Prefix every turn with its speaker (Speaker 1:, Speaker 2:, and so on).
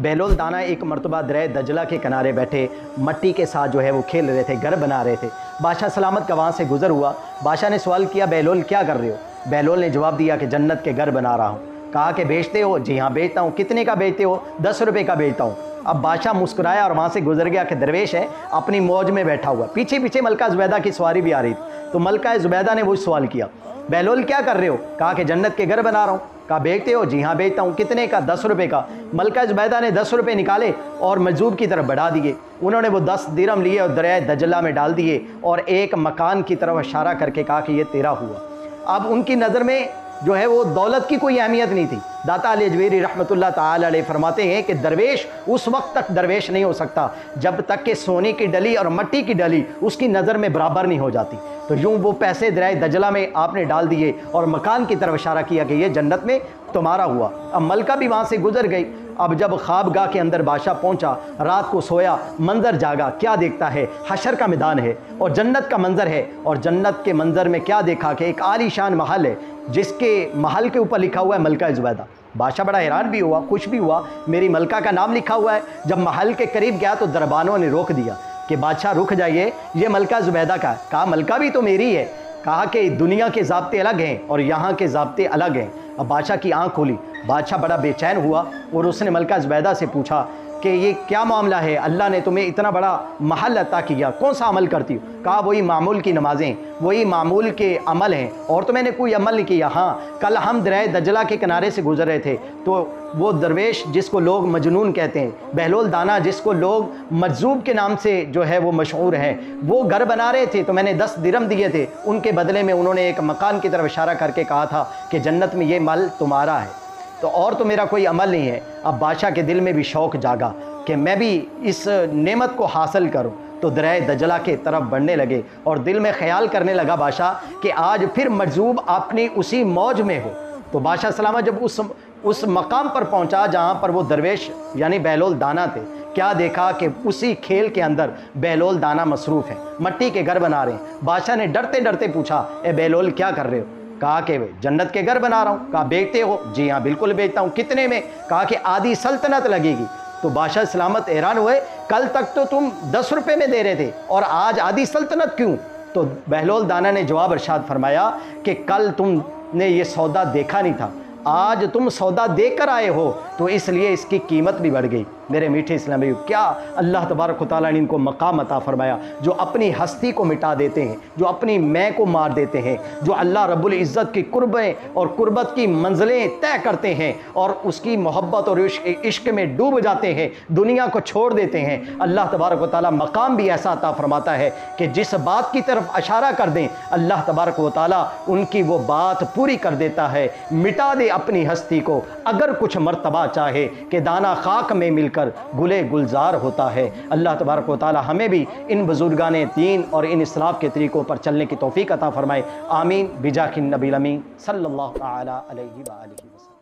Speaker 1: बहलोल दाना एक मरतबा दरिया दजला के किनारे बैठे मट्टी के साथ जो है वो खेल रहे थे, घर बना रहे थे। बादशाह सलामत का वहाँ से गुज़र हुआ। बादशाह ने सवाल किया, बहलोल क्या कर रहे हो? बहलोल ने जवाब दिया कि जन्नत के घर बना रहा हूँ। कहा कि बेचते हो? जी हाँ बेचता हूँ। कितने का बेचते हो? 10 रुपये का बेचता हूँ। अब बादशाह मुस्कुराया और वहाँ से गुजर गया कि दरवेश है अपनी मौज में बैठा हुआ। पीछे पीछे मलका ज़ुबैदा की सवारी भी आ रही थी। तो मलका ज़ुबैदा ने वो सवाल किया, बहलोल क्या कर रहे हो? कहा कि जन्नत के घर बना रहा हूँ। कहा बेचते हो? जी हाँ बेचता हूँ। कितने का? 10 रुपये का। मलका ज़ुबैदा ने 10 रुपये निकाले और मजदूर की तरफ बढ़ा दिए। उन्होंने वो 10 दिरहम लिए और दरिया दजला में डाल दिए और एक मकान की तरफ इशारा करके कहा कि ये तेरा हुआ। अब उनकी नज़र में जो है वो दौलत की कोई अहमियत नहीं थी। दाता अली अजमेरी रहमतुल्लाह ताला अलैह फरमाते हैं कि दरवेश उस वक्त तक दरवेश नहीं हो सकता जब तक कि सोने की डली और मट्टी की डली उसकी नज़र में बराबर नहीं हो जाती। तो यूँ वो पैसे दरिया दजला में आपने डाल दिए और मकान की तरफ इशारा किया कि ये जन्नत में तुम्हारा हुआ। अब मलका भी वहाँ से गुजर गई। अब जब ख्वाबगाह के अंदर बादशाह पहुंचा, रात को सोया, मंजर जागा, क्या देखता है? हशर का मैदान है और जन्नत का मंजर है। और जन्नत के मंजर में क्या देखा कि एक आलीशान महल है जिसके महल के ऊपर लिखा हुआ है मलका ज़ुबैदा। बादशाह बड़ा हैरान भी हुआ, खुश भी हुआ, मेरी मलका का नाम लिखा हुआ है। जब महल के करीब गया तो दरबानों ने रोक दिया कि बादशाह रुक जाइए, ये मलका ज़ुबैदा का है। कहा मलका भी तो मेरी है। कहा कि दुनिया के ज़ाब्ते अलग हैं और यहाँ के ज़ाब्ते अलग हैं। अब बादशाह की आंख खोली, बादशाह बड़ा बेचैन हुआ और उसने मलका ज़ुबैदा से पूछा कि ये क्या मामला है? अल्लाह ने तुम्हें इतना बड़ा महल अता किया, कौन सा अमल करती हो? कहा वही मामूल की नमाज़ें, वही मामूल के अमल हैं और तो मैंने कोई अमल नहीं किया। हाँ, कल हम दरिया दजला के किनारे से गुजर रहे थे तो वो दरवेश जिसको लोग मजनून कहते हैं, बहलोल दाना जिसको लोग मजजूब के नाम से जो है वो मशहूर है, वो घर बना रहे थे तो मैंने 10 दिरहम दिए थे। उनके बदले में उन्होंने एक मकान की तरफ इशारा करके कहा था कि जन्नत में ये माल तुम्हारा है, तो और तो मेरा कोई अमल नहीं है। अब बादशाह के दिल में भी शौक़ जागा कि मैं भी इस नेमत को हासिल करूं। तो दरिया दजला के तरफ बढ़ने लगे और दिल में ख्याल करने लगा बादशाह कि आज फिर मजजूब अपनी उसी मौज में हो। तो बादशाह सलामत जब उस मकाम पर पहुंचा जहां पर वो दरवेश यानी बहलोल दाना थे, क्या देखा कि उसी खेल के अंदर बहलोल दाना मसरूफ़ है, मट्टी के घर बना रहे हैं। बादशाह ने डरते डरते पूछा, ए बहलोल क्या कर रहे हो? कहा कि जन्नत के घर बना रहा हूँ। कहा बेचते हो? जी हाँ बिल्कुल बेचता हूँ। कितने में? कहा कि आधी सल्तनत लगेगी। तो बादशाह सलामत हैरान हुए, कल तक तो तुम 10 रुपये में दे रहे थे और आज आधी सल्तनत क्यों? तो बहलोल दाना ने जवाब इरशाद फरमाया कि कल तुमने ये सौदा देखा नहीं था, आज तुम सौदा देकर आए हो तो इसलिए इसकी कीमत भी बढ़ गई। मेरे मीठे इस्लामी, क्या अल्लाह तबारक व तआला ने इनको मकाम अता फरमाया जो अपनी हस्ती को मिटा देते हैं, जो अपनी मैं को मार देते हैं, जो अल्लाह रब्बुल इज़्ज़त की कुर्बें और कुर्बत की मंजिलें तय करते हैं और उसकी मोहब्बत और इश्क में डूब जाते हैं, दुनिया को छोड़ देते हैं। अल्लाह तबारक व तआला मकाम भी ऐसा अता फरमाता है कि जिस बात की तरफ इशारा कर दें अल्लाह तबारक व तआला उनकी वो बात पूरी कर देता है, मिटा दे अपनी हस्ती को। अगर कुछ मर्तबा चाहे कि दाना खाक में मिलकर गुले गुलजार होता है। अल्लाह तबारक व तआला हमें भी इन बुजुर्गाने दीन और इन इस्लाफ के तरीक़ों पर चलने की तौफ़ीक़ अता फ़रमाए। आमीन बिजाकिन नबील अमीन सल्लल्लाहु तआला अलैहि व आलिहि वसल्लम।